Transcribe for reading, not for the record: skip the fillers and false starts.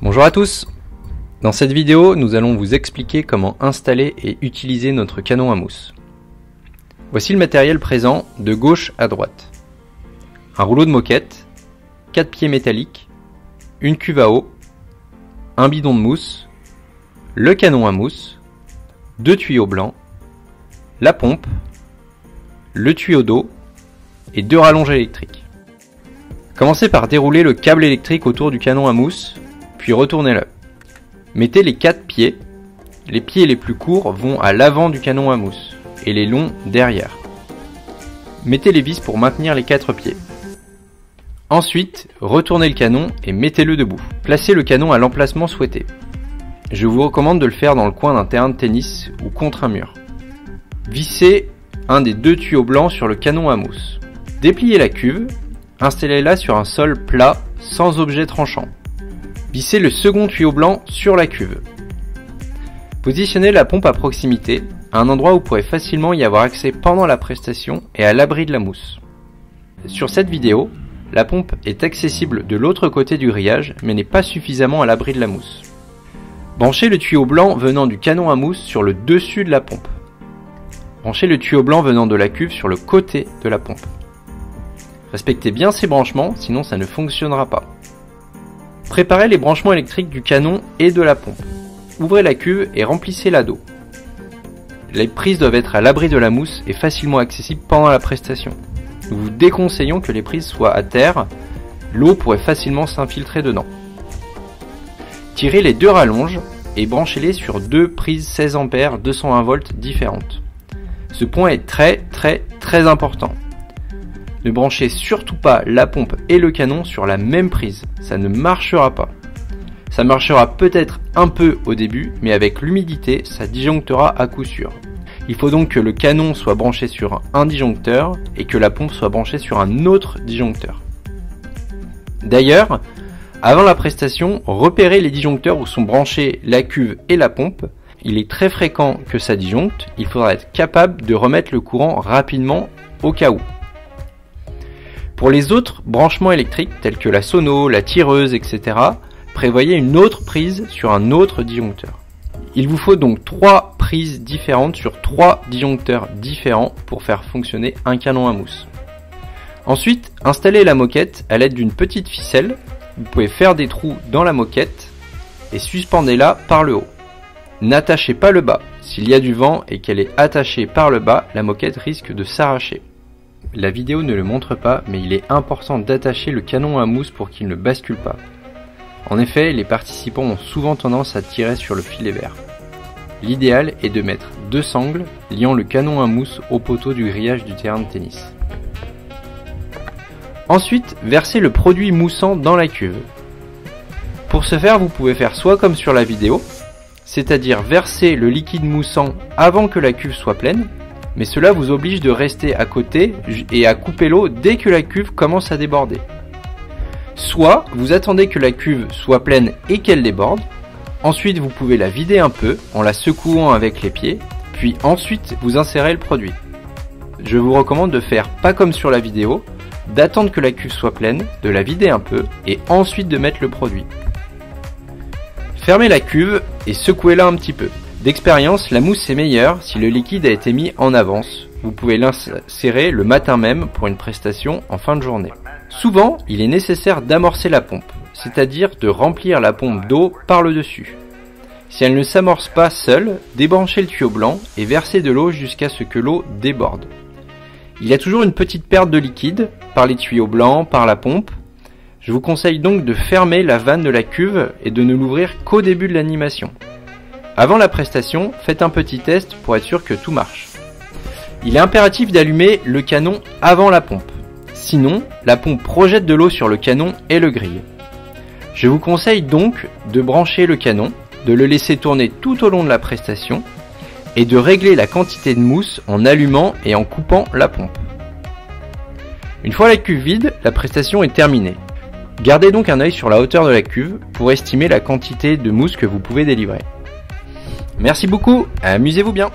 Bonjour à tous. Dans cette vidéo, nous allons vous expliquer comment installer et utiliser notre canon à mousse. Voici le matériel présent de gauche à droite. Un rouleau de moquette, 4 pieds métalliques, une cuve à eau, un bidon de mousse, le canon à mousse, 2 tuyaux blancs, la pompe, le tuyau d'eau et 2 rallonges électriques. Commencez par dérouler le câble électrique autour du canon à mousse, puis retournez-le. Mettez les 4 pieds. Les pieds les plus courts vont à l'avant du canon à mousse et les longs derrière. Mettez les vis pour maintenir les 4 pieds. Ensuite, retournez le canon et mettez-le debout. Placez le canon à l'emplacement souhaité. Je vous recommande de le faire dans le coin d'un terrain de tennis ou contre un mur. Vissez un des 2 tuyaux blancs sur le canon à mousse. Dépliez la cuve, installez-la sur un sol plat sans objet tranchant. Vissez le second tuyau blanc sur la cuve. Positionnez la pompe à proximité, à un endroit où vous pourrez facilement y avoir accès pendant la prestation et à l'abri de la mousse. Sur cette vidéo, la pompe est accessible de l'autre côté du grillage, mais n'est pas suffisamment à l'abri de la mousse. Branchez le tuyau blanc venant du canon à mousse sur le dessus de la pompe. Branchez le tuyau blanc venant de la cuve sur le côté de la pompe. Respectez bien ces branchements, sinon ça ne fonctionnera pas. Préparez les branchements électriques du canon et de la pompe. Ouvrez la cuve et remplissez-la d'eau. Les prises doivent être à l'abri de la mousse et facilement accessibles pendant la prestation. Nous vous déconseillons que les prises soient à terre, l'eau pourrait facilement s'infiltrer dedans. Tirez les 2 rallonges et branchez-les sur 2 prises 16 A 220 volts différentes. Ce point est très important. Ne branchez surtout pas la pompe et le canon sur la même prise, ça ne marchera pas. Ça marchera peut-être un peu au début, mais avec l'humidité, ça disjonctera à coup sûr. Il faut donc que le canon soit branché sur un disjoncteur et que la pompe soit branchée sur un autre disjoncteur. D'ailleurs, avant la prestation, repérez les disjoncteurs où sont branchés la cuve et la pompe. Il est très fréquent que ça disjoncte, il faudra être capable de remettre le courant rapidement au cas où. Pour les autres branchements électriques tels que la sono, la tireuse, etc., prévoyez une autre prise sur un autre disjoncteur. Il vous faut donc 3 prises différentes sur 3 disjoncteurs différents pour faire fonctionner un canon à mousse. Ensuite, installez la moquette à l'aide d'une petite ficelle. Vous pouvez faire des trous dans la moquette et suspendez-la par le haut. N'attachez pas le bas. S'il y a du vent et qu'elle est attachée par le bas, la moquette risque de s'arracher. La vidéo ne le montre pas, mais il est important d'attacher le canon à mousse pour qu'il ne bascule pas. En effet, les participants ont souvent tendance à tirer sur le filet vert. L'idéal est de mettre 2 sangles liant le canon à mousse au poteau du grillage du terrain de tennis. Ensuite, versez le produit moussant dans la cuve. Pour ce faire, vous pouvez faire soit comme sur la vidéo, c'est-à-dire verser le liquide moussant avant que la cuve soit pleine, mais cela vous oblige de rester à côté et à couper l'eau dès que la cuve commence à déborder. Soit vous attendez que la cuve soit pleine et qu'elle déborde, ensuite vous pouvez la vider un peu en la secouant avec les pieds, puis ensuite vous insérez le produit. Je vous recommande de faire pas comme sur la vidéo, d'attendre que la cuve soit pleine, de la vider un peu et ensuite de mettre le produit. Fermez la cuve et secouez-la un petit peu. D'expérience, la mousse est meilleure si le liquide a été mis en avance. Vous pouvez l'insérer le matin même pour une prestation en fin de journée. Souvent, il est nécessaire d'amorcer la pompe, c'est-à-dire de remplir la pompe d'eau par le dessus. Si elle ne s'amorce pas seule, débranchez le tuyau blanc et versez de l'eau jusqu'à ce que l'eau déborde. Il y a toujours une petite perte de liquide par les tuyaux blancs, par la pompe. Je vous conseille donc de fermer la vanne de la cuve et de ne l'ouvrir qu'au début de l'animation. Avant la prestation, faites un petit test pour être sûr que tout marche. Il est impératif d'allumer le canon avant la pompe. Sinon, la pompe projette de l'eau sur le canon et le grille. Je vous conseille donc de brancher le canon, de le laisser tourner tout au long de la prestation et de régler la quantité de mousse en allumant et en coupant la pompe. Une fois la cuve vide, la prestation est terminée. Gardez donc un œil sur la hauteur de la cuve pour estimer la quantité de mousse que vous pouvez délivrer. Merci beaucoup, amusez-vous bien!